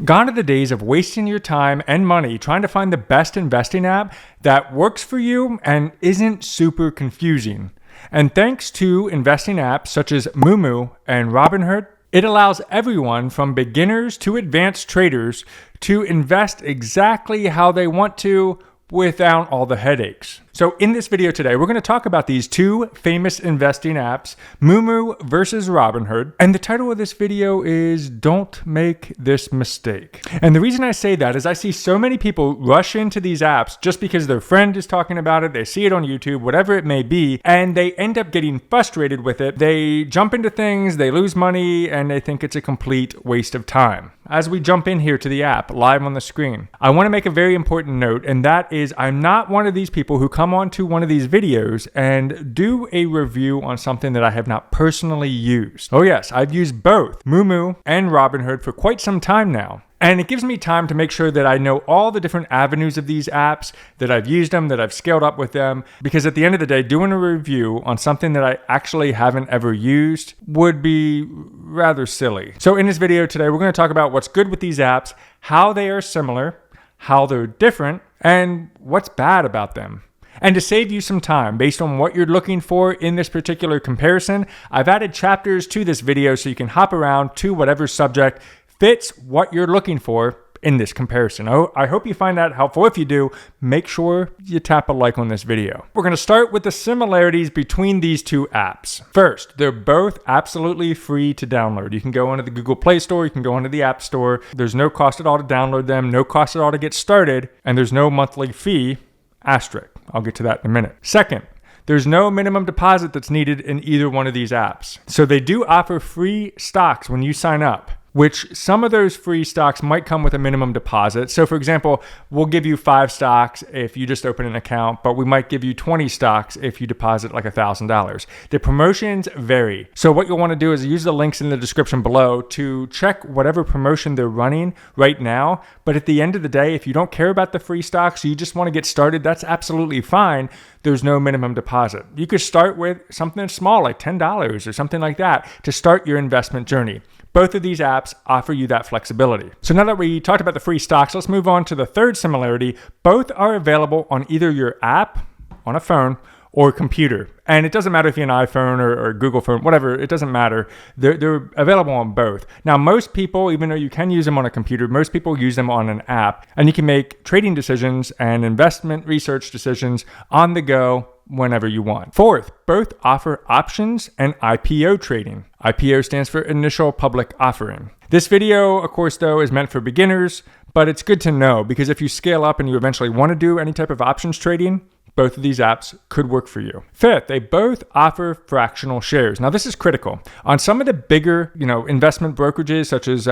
Gone are the days of wasting your time and money trying to find the best investing app that works for you and isn't super confusing. And thanks to investing apps such as Moomoo and Robinhood, it allows everyone from beginners to advanced traders to invest exactly how they want to without all the headaches. So in this video today, we're going to talk about these two famous investing apps, Moomoo versus Robinhood. And the title of this video is Don't Make This Mistake. And the reason I say that is I see so many people rush into these apps just because their friend is talking about it, they see it on YouTube, whatever it may be, and they end up getting frustrated with it. They jump into things, they lose money, and they think it's a complete waste of time. As we jump in here to the app live on the screen, I want to make a very important note, and that is I'm not one of these people who come onto one of these videos and do a review on something that I have not personally used. Oh yes, I've used both Moomoo and Robinhood for quite some time now. And it gives me time to make sure that I know all the different avenues of these apps, that I've used them, that I've scaled up with them. Because at the end of the day, doing a review on something that I actually haven't ever used would be rather silly. So in this video today, we're going to talk about what's good with these apps, how they are similar, how they're different, and what's bad about them. And to save you some time based on what you're looking for in this particular comparison, I've added chapters to this video so you can hop around to whatever subject fits what you're looking for in this comparison. I hope you find that helpful. If you do, make sure you tap a like on this video. We're going to start with the similarities between these two apps. First, they're both absolutely free to download. You can go onto the Google Play Store, you can go onto the App Store. There's no cost at all to download them, no cost at all to get started, and there's no monthly fee, asterisk. I'll get to that in a minute. Second, there's no minimum deposit that's needed in either one of these apps. So they do offer free stocks when you sign up, which some of those free stocks might come with a minimum deposit. So for example, we'll give you 5 stocks if you just open an account, but we might give you 20 stocks if you deposit like $1,000. The promotions vary. So what you'll want to do is use the links in the description below to check whatever promotion they're running right now. But at the end of the day, if you don't care about the free stocks, you just want to get started, that's absolutely fine. There's no minimum deposit. You could start with something small like $10 or something like that to start your investment journey. Both of these apps offer you that flexibility. So now that we talked about the free stocks, let's move on to the third similarity. Both are available on either your app, on a phone, or computer. And it doesn't matter if you're an iPhone or Google phone, whatever, it doesn't matter. They're available on both. Now, most people, even though you can use them on a computer, most people use them on an app. And you can make trading decisions and investment research decisions on the go whenever you want. Fourth, both offer options and IPO trading. IPO stands for Initial Public Offering. This video, of course, though, is meant for beginners, but it's good to know because if you scale up and you eventually want to do any type of options trading, both of these apps could work for you. Fifth, they both offer fractional shares. Now, this is critical. On some of the bigger, investment brokerages, such as,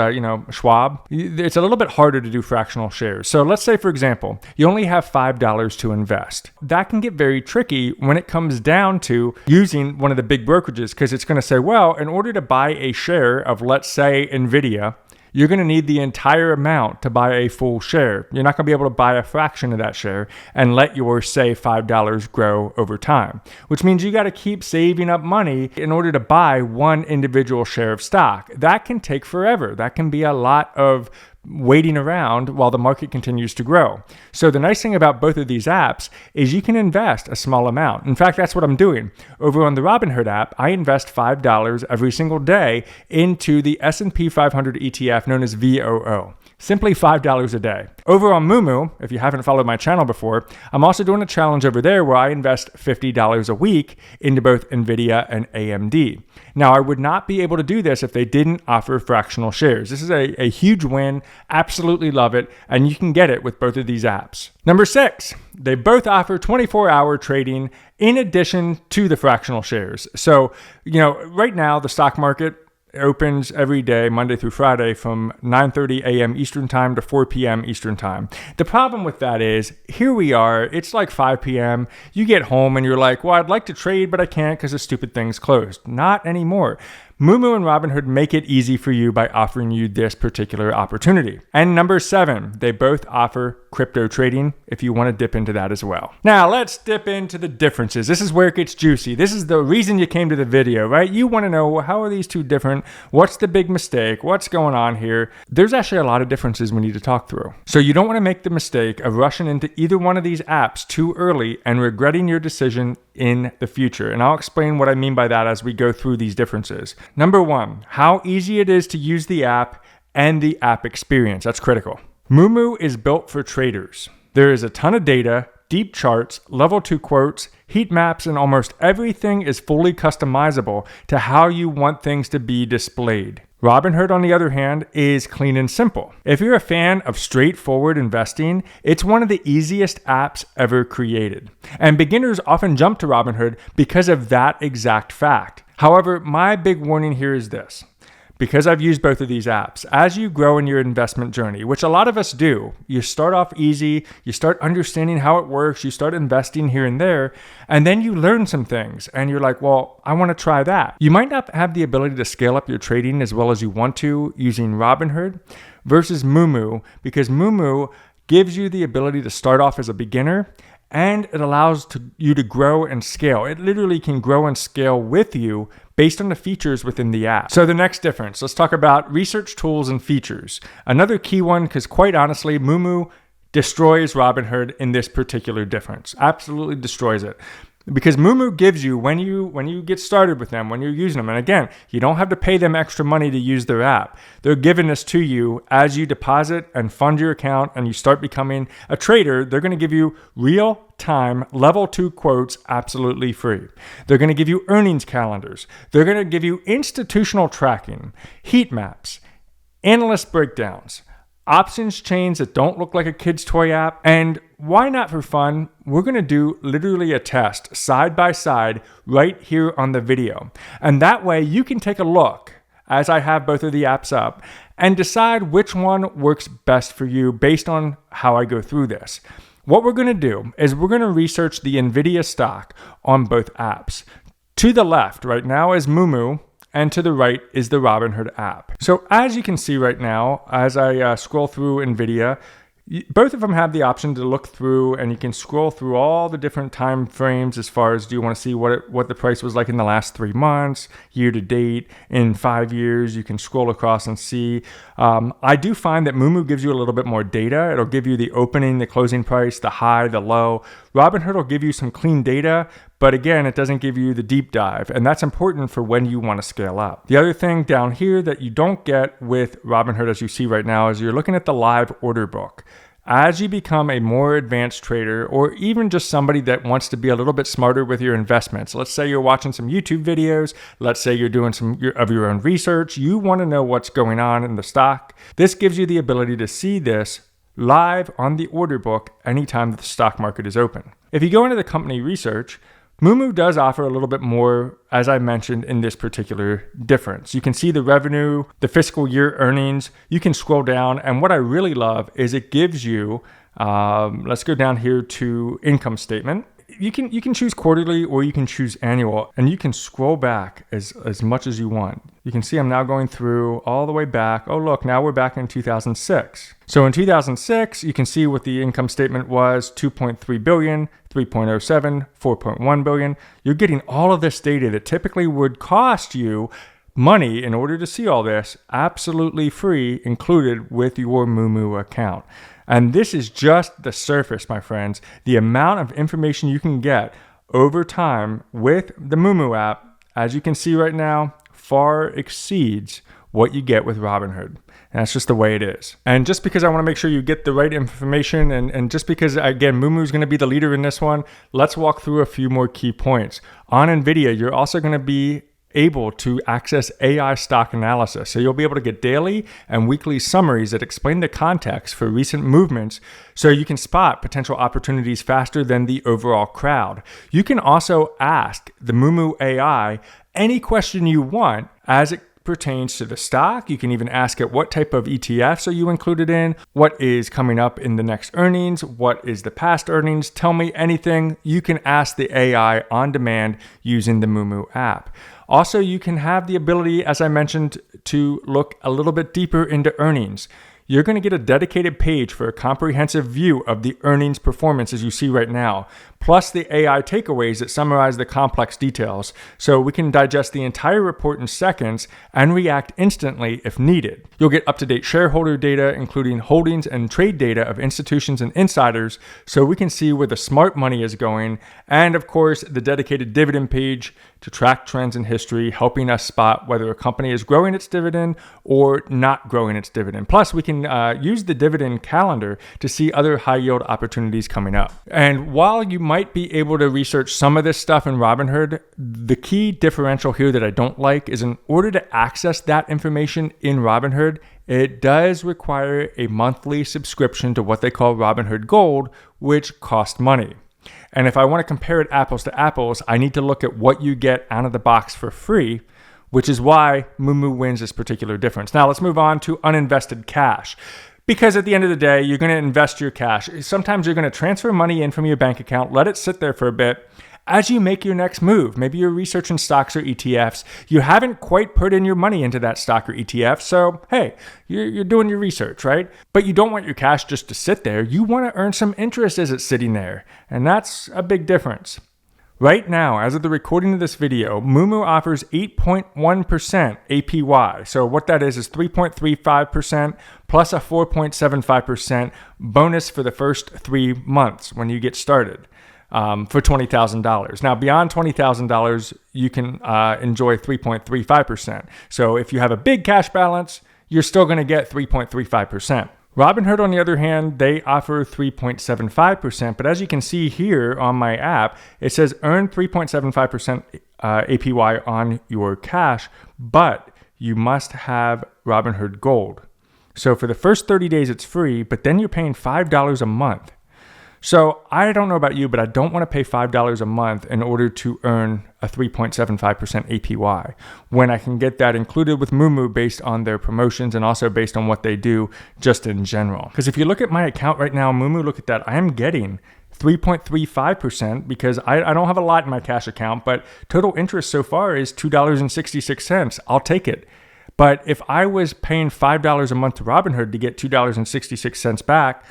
Schwab, it's a little bit harder to do fractional shares. So let's say, for example, you only have $5 to invest. That can get very tricky when it comes down to using one of the big brokerages because it's going to say, well, in order to buy a share of, let's say, NVIDIA, you're going to need the entire amount to buy a full share. You're not going to be able to buy a fraction of that share and let your, say, $5 grow over time, which means you got to keep saving up money in order to buy one individual share of stock. That can take forever. That can be a lot of waiting around while the market continues to grow. So the nice thing about both of these apps is you can invest a small amount. In fact, that's what I'm doing. Over on the Robinhood app, I invest $5 every single day into the S&P 500 ETF known as VOO. Simply $5 a day. Over on Moomoo, if you haven't followed my channel before, I'm also doing a challenge over there where I invest $50 a week into both NVIDIA and AMD. Now, I would not be able to do this if they didn't offer fractional shares. This is a huge win. Absolutely love it. And you can get it with both of these apps. Number 6, they both offer 24-hour trading in addition to the fractional shares. So, right now, the stock market opens every day, Monday through Friday, from 9:30 a.m. Eastern Time to 4 p.m. Eastern Time. The problem with that is, here we are, it's like 5 p.m. You get home and you're like, well, I'd like to trade, but I can't because the stupid thing's closed. Not anymore. Moomoo and Robinhood make it easy for you by offering you this particular opportunity. And number 7, they both offer crypto trading if you want to dip into that as well. Now let's dip into the differences. This is where it gets juicy. This is the reason you came to the video, right? You want to know, how are these two different? What's the big mistake? What's going on here? There's actually a lot of differences we need to talk through. So you don't want to make the mistake of rushing into either one of these apps too early and regretting your decision in the future. And I'll explain what I mean by that as we go through these differences. Number 1, how easy it is to use the app and the app experience. That's critical. Moomoo is built for traders. There is a ton of data, deep charts, level 2 quotes, heat maps, and almost everything is fully customizable to how you want things to be displayed. Robinhood, on the other hand, is clean and simple. If you're a fan of straightforward investing, it's one of the easiest apps ever created. And beginners often jump to Robinhood because of that exact fact. However, my big warning here is this. Because I've used both of these apps, as you grow in your investment journey, which a lot of us do, you start off easy, you start understanding how it works, you start investing here and there, and then you learn some things and you're like, well, I want to try that. You might not have the ability to scale up your trading as well as you want to using Robinhood versus Moomoo, because Moomoo gives you the ability to start off as a beginner and it allows you to grow and scale. It literally can grow and scale with you based on the features within the app. So the next difference, let's talk about research tools and features. Another key one, because quite honestly, Moomoo destroys Robinhood in this particular difference. Absolutely destroys it. Because Moomoo gives you, when you get started with them, when you're using them, and again, you don't have to pay them extra money to use their app. They're giving this to you as you deposit and fund your account and you start becoming a trader. They're going to give you real-time level 2 quotes absolutely free. They're going to give you earnings calendars. They're going to give you institutional tracking, heat maps, analyst breakdowns, options chains that don't look like a kid's toy app, and why not for fun, we're going to do literally a test side by side right here on the video. And that way you can take a look as I have both of the apps up and decide which one works best for you based on how I go through this. What we're going to do is we're going to research the NVIDIA stock on both apps. To the left right now is Moomoo, and to the right is the Robinhood app. So as you can see right now, as I scroll through NVIDIA, both of them have the option to look through, and you can scroll through all the different time frames as far as, do you want to see what the price was like in the last 3 months, year to date, in 5 years. You can scroll across and see. I do find that Moomoo gives you a little bit more data. It'll give you the opening, the closing price, the high, the low. Robinhood will give you some clean data, but again, it doesn't give you the deep dive, and that's important for when you want to scale up. The other thing down here that you don't get with Robinhood, as you see right now, is you're looking at the live order book. As you become a more advanced trader, or even just somebody that wants to be a little bit smarter with your investments, let's say you're watching some YouTube videos, let's say you're doing some of your own research, you want to know what's going on in the stock. This gives you the ability to see this live on the order book anytime that the stock market is open. If you go into the company research, Moomoo does offer a little bit more, as I mentioned, in this particular difference. You can see the revenue, the fiscal year earnings. You can scroll down, and what I really love is it gives you, let's go down here to income statement. You can choose quarterly or you can choose annual, and you can scroll back as much as you want. You can see I'm now going through all the way back. Oh, look, now we're back in 2006. So in 2006, you can see what the income statement was: 2.3 billion, 3.07, 4.1 billion. You're getting all of this data that typically would cost you money in order to see all this, absolutely free, included with your Moomoo account. And this is just the surface, my friends. The amount of information you can get over time with the Moomoo app, as you can see right now, far exceeds what you get with Robinhood. And that's just the way it is. And just because I want to make sure you get the right information, and just because, again, Moomoo is going to be the leader in this one, let's walk through a few more key points. On NVIDIA, you're also going to be able to access AI stock analysis. So you'll be able to get daily and weekly summaries that explain the context for recent movements, so you can spot potential opportunities faster than the overall crowd. You can also ask the Moomoo AI any question you want as it pertains to the stock. You can even ask it, what type of ETFs are you included in? What is coming up in the next earnings? What is the past earnings? Tell me anything. You can ask the AI on demand using the Moomoo app. Also, you can have the ability, as I mentioned, to look a little bit deeper into earnings. You're going to get a dedicated page for a comprehensive view of the earnings performance as you see right now, plus the AI takeaways that summarize the complex details, so we can digest the entire report in seconds and react instantly if needed. You'll get up-to-date shareholder data, including holdings and trade data of institutions and insiders, so we can see where the smart money is going, and of course, the dedicated dividend page to track trends in history, helping us spot whether a company is growing its dividend or not growing its dividend. Plus, we can use the dividend calendar to see other high yield opportunities coming up. And while you might be able to research some of this stuff in Robinhood, the key differential here that I don't like is in order to access that information in Robinhood, it does require a monthly subscription to what they call Robinhood Gold, which costs money. And if I want to compare it apples to apples, I need to look at what you get out of the box for free, which is why Moomoo wins this particular difference. Now let's move on to uninvested cash. Because at the end of the day, you're going to invest your cash. Sometimes you're going to transfer money in from your bank account, let it sit there for a bit. As you make your next move, maybe you're researching stocks or ETFs, you haven't quite put in your money into that stock or ETF, so hey, you're doing your research, right? But you don't want your cash just to sit there. You want to earn some interest as it's sitting there, and that's a big difference. Right now, as of the recording of this video, Moomoo offers 8.1% APY. So what that is 3.35% plus a 4.75% bonus for the first 3 months when you get started. For $20,000. Now, beyond $20,000, you can enjoy 3.35%. So if you have a big cash balance, you're still going to get 3.35%. Robinhood, on the other hand, they offer 3.75%. But as you can see here on my app, it says earn 3.75% APY on your cash, but you must have Robinhood Gold. So for the first 30 days, it's free, but then you're paying $5 a month. So I don't know about you, but I don't want to pay $5 a month in order to earn a 3.75% APY when I can get that included with Moomoo based on their promotions and also based on what they do just in general. Because if you look at my account right now, Moomoo, look at that, I am getting 3.35% because I don't have a lot in my cash account, but total interest so far is $2.66. I'll take it. But if I was paying $5 a month to Robinhood to get $2.66 back,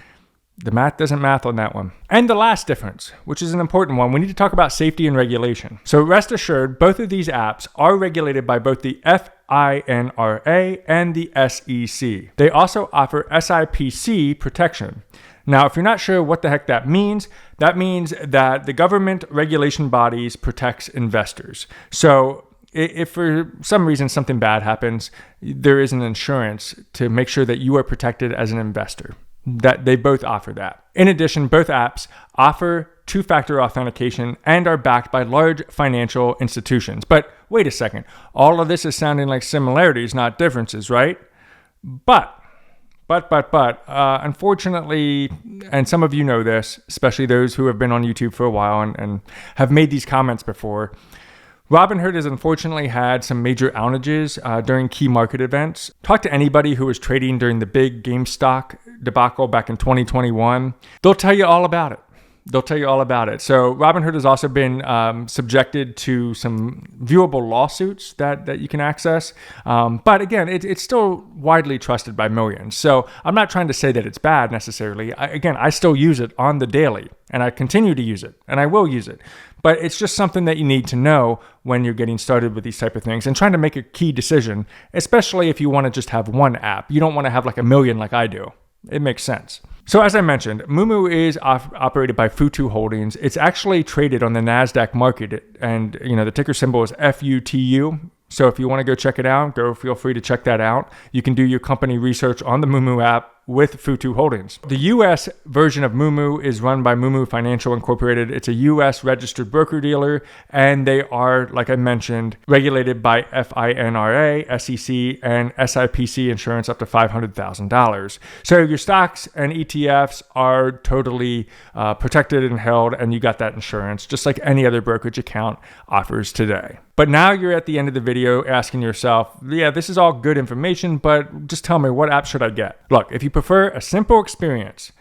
the math doesn't math on that one. And the last difference, which is an important one, we need to talk about safety and regulation. So rest assured, both of these apps are regulated by both the FINRA and the SEC. They also offer SIPC protection. Now, if you're not sure what the heck that means that the government regulation bodies protects investors. So if for some reason something bad happens, there is an insurance to make sure that you are protected as an investor. That they both offer that. In addition, both apps offer two-factor authentication and are backed by large financial institutions. But wait a second, all of this is sounding like similarities, not differences, right? But, unfortunately, and some of you know this, especially those who have been on YouTube for a while and have made these comments before, Robinhood has unfortunately had some major outages during key market events. Talk to anybody who was trading during the big GameStop debacle back in 2021. They'll tell you all about it. So Robinhood has also been subjected to some viewable lawsuits that you can access. But again, it's still widely trusted by millions. So I'm not trying to say that it's bad necessarily. I still use it on the daily, and I continue to use it, and I will use it. But it's just something that you need to know when you're getting started with these type of things and trying to make a key decision, especially if you want to just have one app. You don't want to have like a million like I do. It makes sense. So as I mentioned, Moomoo is operated by Futu Holdings. It's actually traded on the NASDAQ market, and the ticker symbol is FUTU. So if you want to go check it out, feel free to check that out. You can do your company research on the Moomoo app with Futu Holdings. The U.S. version of Moomoo is run by Moomoo Financial Incorporated. It's a U.S. registered broker-dealer, and they are, like I mentioned, regulated by FINRA, SEC, and SIPC insurance up to $500,000. So your stocks and ETFs are totally protected and held, and you got that insurance, just like any other brokerage account offers today. But now you're at the end of the video asking yourself, yeah, this is all good information, but just tell me, what app should I get? Look, if you prefer a simple experience,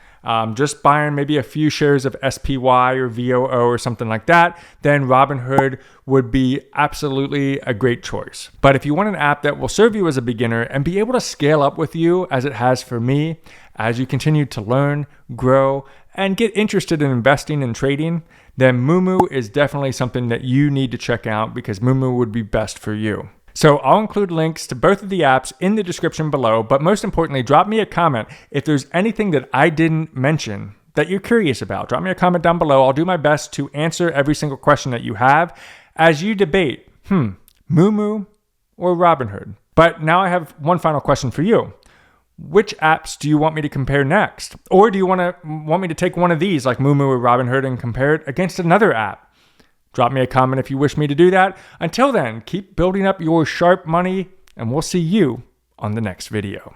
just buying maybe a few shares of SPY or VOO or something like that, then Robinhood would be absolutely a great choice. But if you want an app that will serve you as a beginner and be able to scale up with you as it has for me, as you continue to learn, grow, and get interested in investing and trading, then Moomoo is definitely something that you need to check out because Moomoo would be best for you. So I'll include links to both of the apps in the description below, but most importantly, drop me a comment if there's anything that I didn't mention that you're curious about. Drop me a comment down below. I'll do my best to answer every single question that you have as you debate, Moomoo or Robinhood. But now I have one final question for you. Which apps do you want me to compare next? Or do you want me to take one of these like Moomoo or Robinhood and compare it against another app? Drop me a comment if you wish me to do that. Until then, keep building up your Sharpe money and we'll see you on the next video.